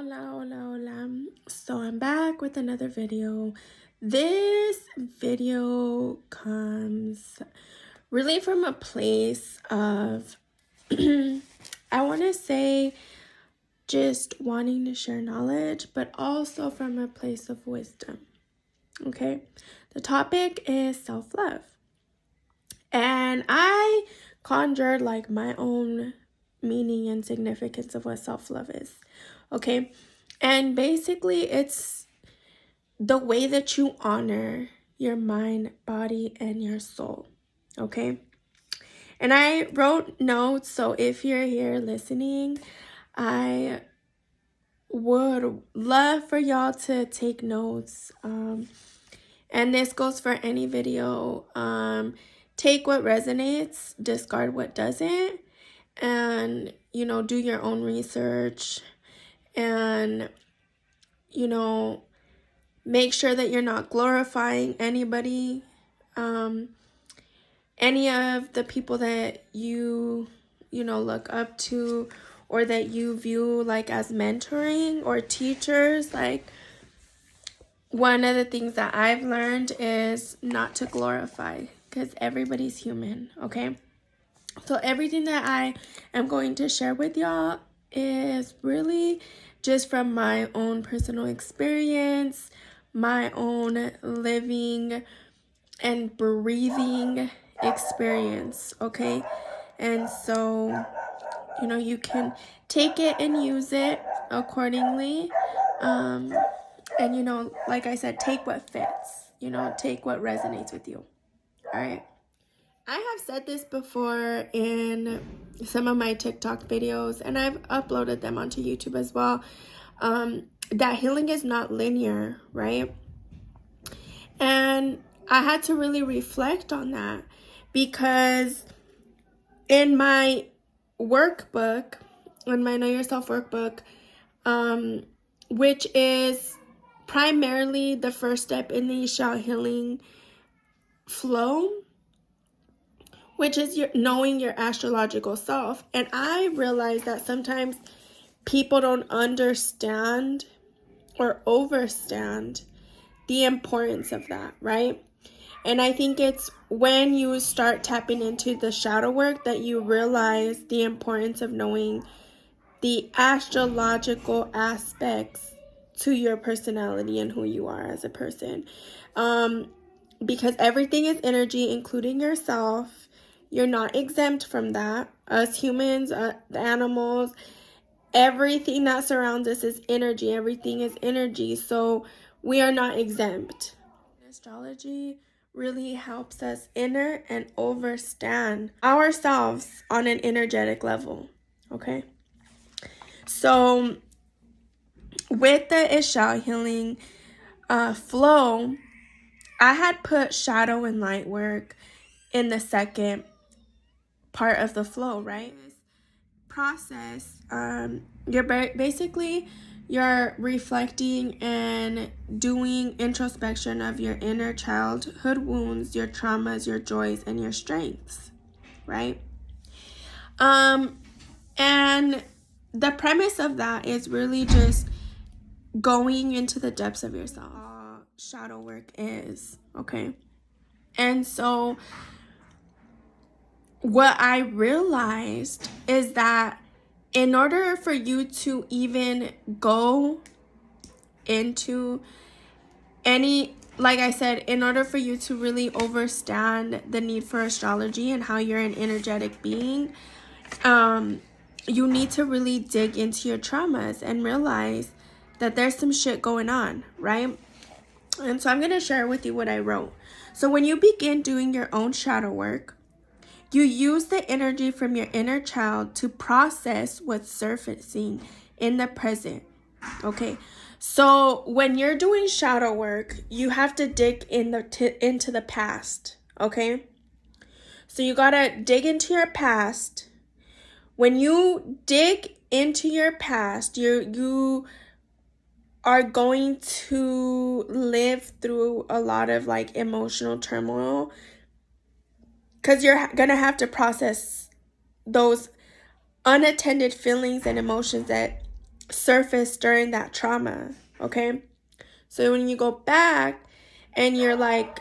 Hola. So I'm back with another video. This video comes really from a place of I want to say just wanting to share knowledge, but also from a place of wisdom. Okay, the topic is self-love, and I conjured like my own meaning and significance of what self-love is. Okay, and basically it's the way that you honor your mind, body, and your soul. Okay, and I wrote notes, so if you're here listening, I would love for y'all to take notes. And this goes for any video. Take what resonates, discard what doesn't, and do your own research, and make sure that you're not glorifying anybody, any of the people that you look up to or that you view like as mentoring or teachers. Like, one of the things that I've learned is not to glorify, because everybody's human. Okay, so everything that I am going to share with y'all is really just from my own personal experience, my own living and breathing experience. Okay, and so you can take it and use it accordingly. And like I said, take what fits, take what resonates with you. All right. I have said this before in some of my TikTok videos, and I've uploaded them onto YouTube as well, that healing is not linear, right? And I had to really reflect on that, because in my workbook, in my Know Yourself workbook, which is primarily the first step in the Ixchel healing flow, which is knowing your astrological self. And I realize that sometimes people don't understand or overstand the importance of that, right? And I think it's when you start tapping into the shadow work that you realize the importance of knowing the astrological aspects to your personality and who you are as a person. Because everything is energy, including yourself. You're not exempt from that. Us humans, the animals, everything that surrounds us is energy. Everything is energy. So we are not exempt. Astrology really helps us inner and understand ourselves on an energetic level. Okay? So with the Ixchel healing flow, I had put shadow and light work in the second part of the flow, right? Process, you're reflecting and doing introspection of your inner childhood wounds, your traumas, your joys, and your strengths, right? And the premise of that is really just going into the depths of yourself. Shadow work is, okay? And so what I realized is that in order for you to even go into any, like I said, in order for you to really understand the need for astrology and how you're an energetic being, you need to really dig into your traumas and realize that there's some shit going on, right? And so I'm going to share with you what I wrote. So when you begin doing your own shadow work, you use the energy from your inner child to process what's surfacing in the present. Okay, so when you're doing shadow work, you have to dig into the past. Okay, so you gotta dig into your past. When you dig into your past, you are going to live through a lot of like emotional turmoil, because you're gonna have to process those unattended feelings and emotions that surfaced during that trauma, okay? So when you go back and you're like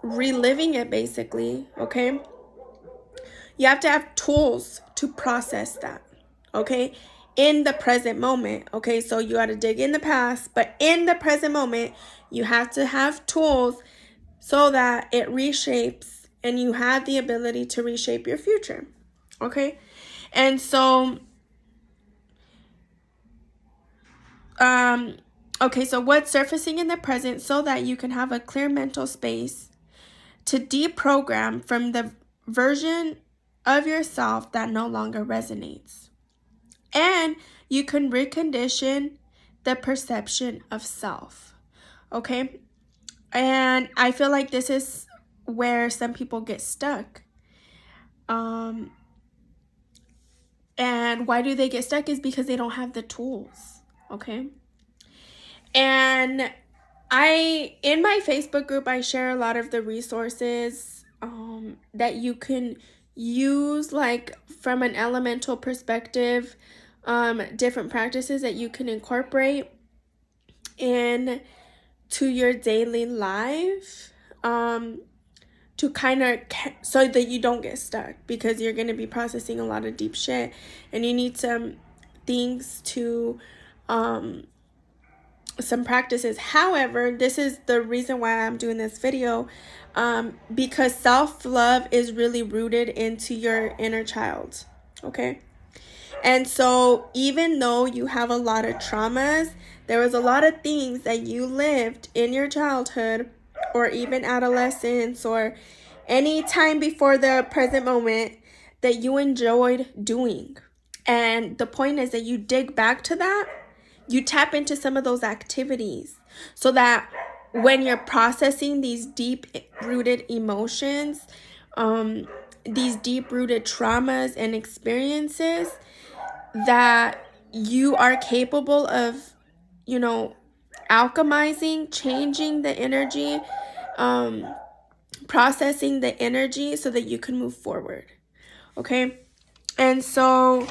reliving it basically, okay? You have to have tools to process that, okay? In the present moment, okay? So you got to dig in the past, but in the present moment, you have to have tools so that it reshapes and you have the ability to reshape your future, okay? And so, okay, so what's surfacing in the present so that you can have a clear mental space to deprogram from the version of yourself that no longer resonates. And you can recondition the perception of self, okay? And I feel like this is where some people get stuck. And why do they get stuck is because they don't have the tools, okay? And in my Facebook group, I share a lot of the resources that you can use, like from an elemental perspective, different practices that you can incorporate in to your daily life, to kind of, so that you don't get stuck, because you're going to be processing a lot of deep shit and you need some things to, some practices. However, this is the reason why I'm doing this video, because self-love is really rooted into your inner child, okay? And so even though you have a lot of traumas, there was a lot of things that you lived in your childhood or even adolescence or any time before the present moment that you enjoyed doing. And the point is that you dig back to that, you tap into some of those activities so that when you're processing these deep-rooted emotions, these deep-rooted traumas and experiences, that you are capable of, you know, alchemizing, changing the energy, processing the energy so that you can move forward, okay? And so,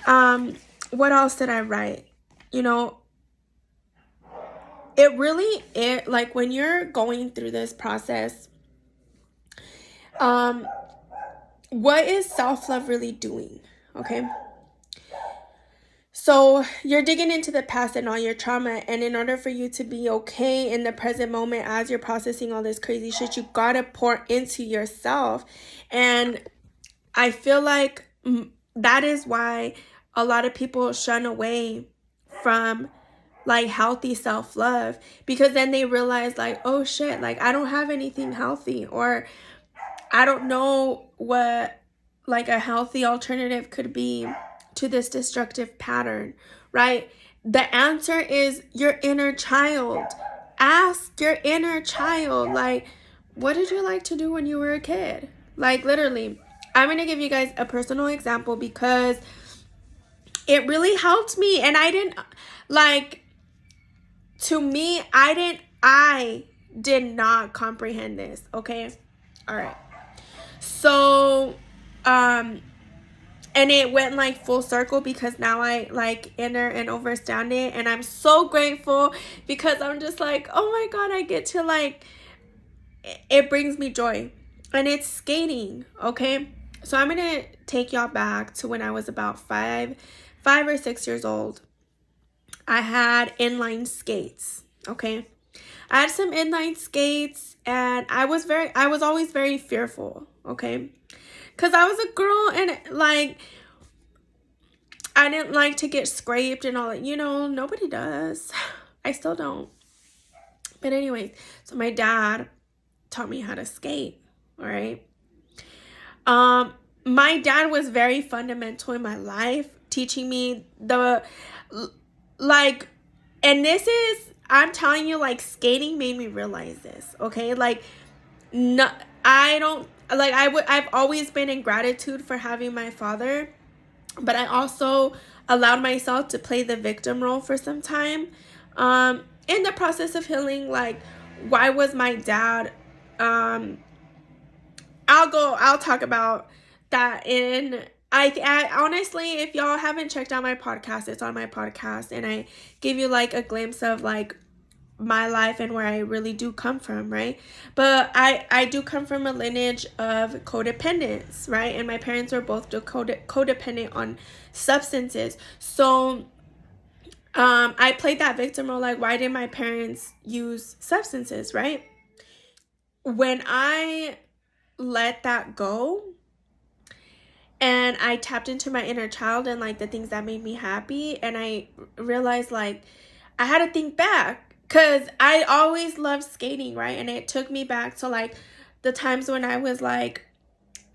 what else did I write? You know, like when you're going through this process, what is self-love really doing, okay? So you're digging into the past and all your trauma, and in order for you to be okay in the present moment as you're processing all this crazy shit, you gotta pour into yourself. And I feel like that is why a lot of people shun away from like healthy self-love, because then they realize like, oh shit, like I don't have anything healthy, or I don't know what like a healthy alternative could be to this destructive pattern, right? The answer is your inner child. Ask your inner child, like, what did you like to do when you were a kid? Like, literally, I'm going to give you guys a personal example because it really helped me. And I didn't, like, to me, I did not comprehend this, okay? All right. So, and it went like full circle because now I like enter and understand it. And I'm so grateful because I'm just like, oh my God, I get to like, it brings me joy. And it's skating, okay? So I'm going to take y'all back to when I was about 5 or 6 years old. I had inline skates, okay? I had some inline skates and I was always very fearful, okay? Because I was a girl and like, I didn't like to get scraped and all that. You know, nobody does. I still don't. But anyways, so my dad taught me how to skate, all right? My dad was very fundamental in my life, teaching me the, like, and this is, I'm telling you, like, skating made me realize this, okay? Like, no, I don't, like, I've always been in gratitude for having my father, but I also allowed myself to play the victim role for some time. In the process of healing, like, why was my dad, I'll talk about that in I honestly, if y'all haven't checked out my podcast, it's on my podcast, and I give you like a glimpse of like my life and where I really do come from, right? But I do come from a lineage of codependence, right? And my parents were both codependent on substances. So I played that victim role, like, why did my parents use substances, right? When I let that go and I tapped into my inner child and like the things that made me happy, and I realized like I had to think back, because I always loved skating, right? And it took me back to like the times when I was like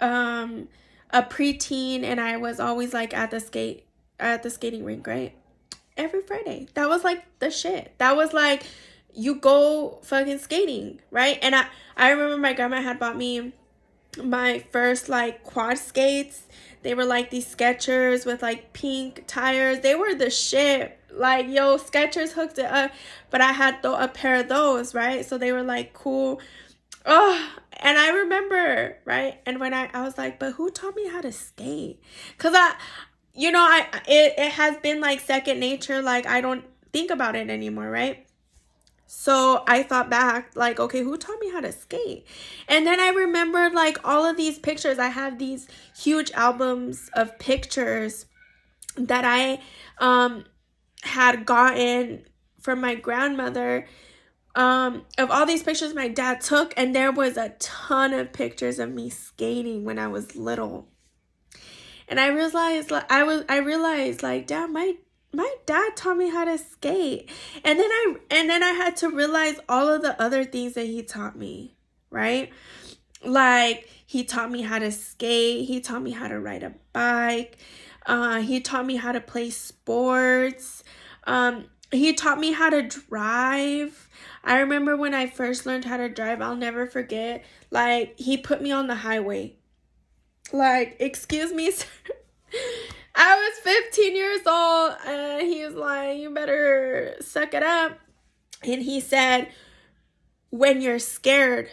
a preteen, and I was always like at the skating rink, right? Every Friday. That was like the shit. That was like, you go fucking skating, right? And I remember my grandma had bought me my first like quad skates. They were like these Skechers with like pink tires. They were the shit. Like, yo, Skechers hooked it up, but I had a pair of those, right? So they were like cool. Oh, and I remember, right? And when I was like, but who taught me how to skate? Because it has been like second nature. Like, I don't think about it anymore, right? So I thought back, like, okay, who taught me how to skate? And then I remembered like all of these pictures. I have these huge albums of pictures that I had gotten from my grandmother, of all these pictures my dad took, and there was a ton of pictures of me skating when I was little. And I realized like, damn, my dad taught me how to skate. And then I had to realize all of the other things that he taught me, right? Like, he taught me how to skate, he taught me how to ride a bike, he taught me how to play sports, he taught me how to drive. I remember when I first learned how to drive, I'll never forget, like, he put me on the highway. Like, excuse me, sir. I was 15 years old, and he was like, you better suck it up. And he said, when you're scared,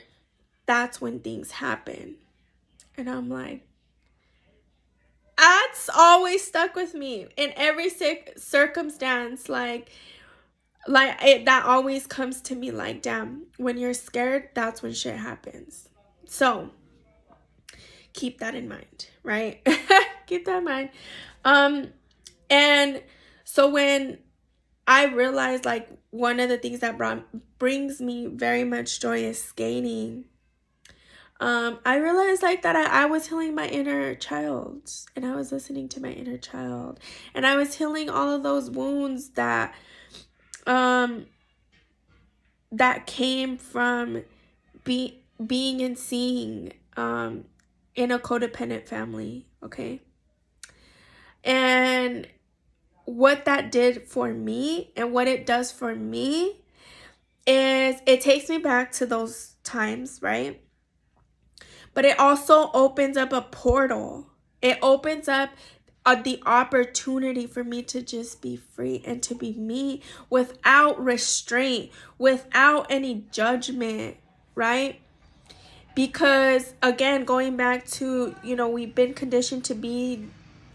that's when things happen. And I'm like, that's always stuck with me in every circumstance. Like that always comes to me like, damn, when you're scared, that's when shit happens. So keep that in mind, right? Keep that in mind. And so when I realized, like, one of the things that brings me very much joy is skating, I realized like that I was healing my inner child, and I was listening to my inner child, and I was healing all of those wounds that came from being and seeing in a codependent family, okay? And what that did for me and what it does for me is it takes me back to those times, right? But it also opens up a portal. It opens up the opportunity for me to just be free and to be me without restraint, without any judgment, right? Because, again, going back to, we've been conditioned to be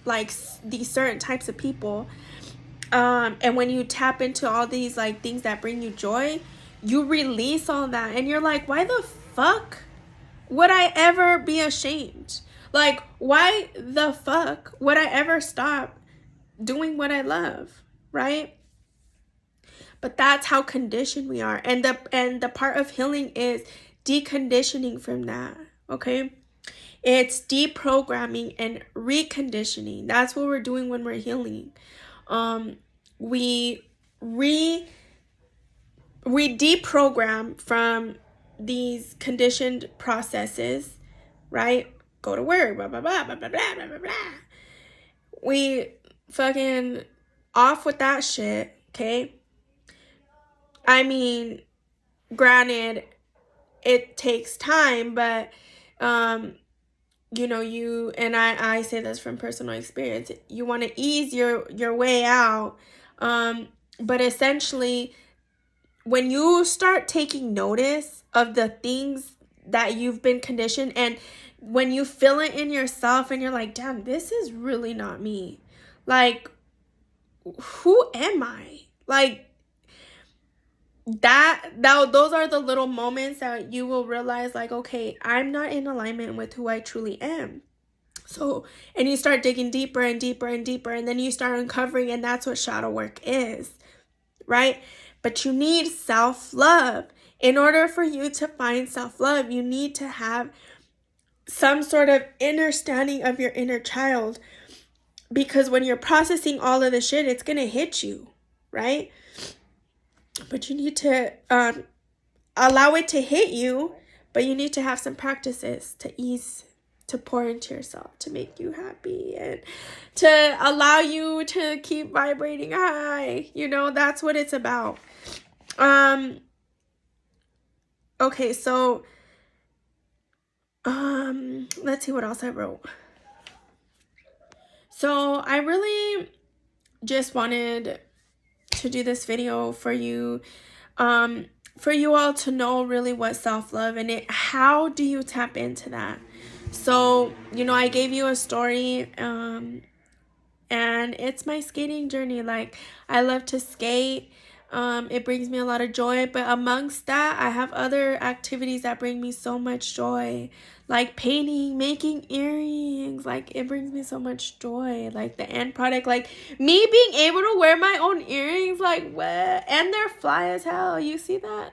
like these certain types of people. And when you tap into all these like things that bring you joy, you release all that, and you're like, why the fuck would I ever be ashamed? Like, why the fuck would I ever stop doing what I love, right? But that's how conditioned we are. And the part of healing is deconditioning from that, okay? It's deprogramming and reconditioning. That's what we're doing when we're healing. We deprogram from these conditioned processes, right? Go to work, blah, blah, blah, blah, blah, blah, blah, blah. We fucking off with that shit, okay? I mean, granted, it takes time, but, you, and I say this from personal experience, you want to ease your way out, but essentially, when you start taking notice of the things that you've been conditioned, and when you feel it in yourself and you're like, damn, this is really not me. Like, who am I? Like, those are the little moments that you will realize, like, okay, I'm not in alignment with who I truly am. So, and you start digging deeper and deeper and deeper, and then you start uncovering, and that's what shadow work is, right? But you need self-love. In order for you to find self-love, you need to have some sort of understanding of your inner child, because when you're processing all of the shit, it's going to hit you, right? But you need to allow it to hit you, but you need to have some practices to pour into yourself, to make you happy, and to allow you to keep vibrating high. You know, that's what it's about. Okay, so let's see what else I wrote. So I really just wanted to do this video for you all to know really what self-love and how do you tap into that. So, you know, I gave you a story, and it's my skating journey. Like, I love to skate. It brings me a lot of joy, but amongst that, I have other activities that bring me so much joy, like painting, making earrings. Like, it brings me so much joy. Like, the end product, like me being able to wear my own earrings, like, what? And they're fly as hell. You see that?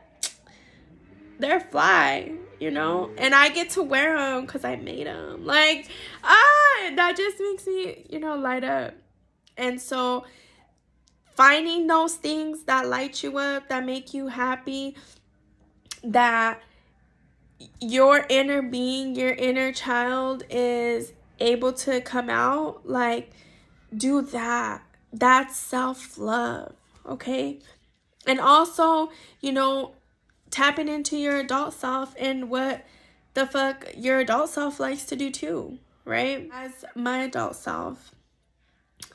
They're fly, you know, and I get to wear them because I made them. Like, that just makes me, you know, light up. And so finding those things that light you up, that make you happy, that your inner being, your inner child is able to come out, like, do that. That's self-love, okay? And also, you know, tapping into your adult self and what the fuck your adult self likes to do too, right? As my adult self,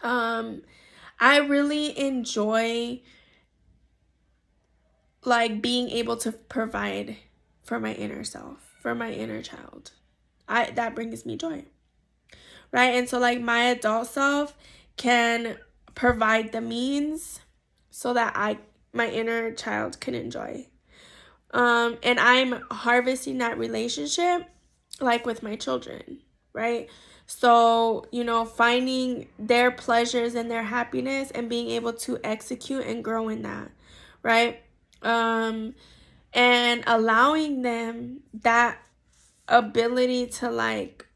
I really enjoy, like, being able to provide for my inner self, for my inner child. That brings me joy, right? And so, like, my adult self can provide the means so that my inner child can enjoy. And I'm harvesting that relationship, like, with my children, right? So, you know, finding their pleasures and their happiness and being able to execute and grow in that, right? And allowing them that ability to, like,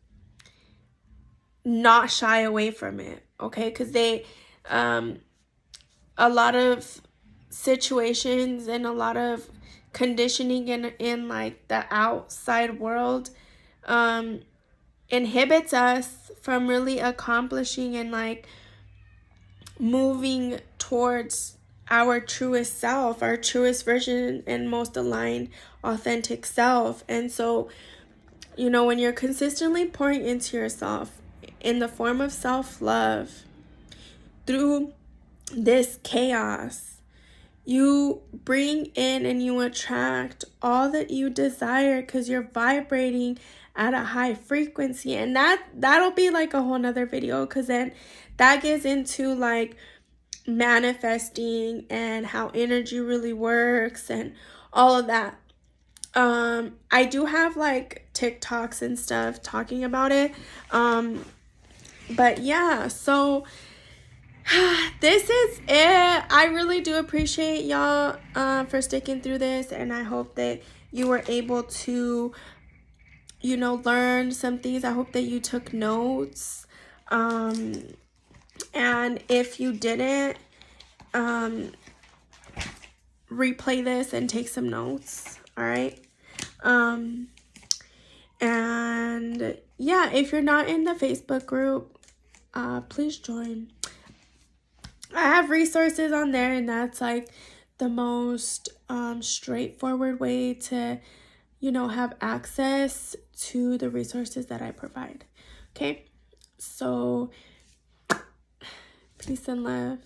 not shy away from it, okay? Because a lot of situations and a lot of conditioning in like the outside world inhibits us from really accomplishing and, like, moving towards our truest self, our truest version and most aligned, authentic self. And so, you know, when you're consistently pouring into yourself in the form of self-love through this chaos, you bring in and you attract all that you desire because you're vibrating at a high frequency. And that'll be like a whole nother video, because then that gets into, like, manifesting and how energy really works and all of that. I do have, like, TikToks and stuff talking about it. But yeah, so this is it. I really do appreciate y'all for sticking through this, and I hope that you were able to, you know, learn some things. I hope that you took notes. And if you didn't, replay this and take some notes, all right? And yeah, if you're not in the Facebook group, please join. I have resources on there, and that's, like, the most straightforward way to, you know, have access to the resources that I provide. Okay, so peace and love.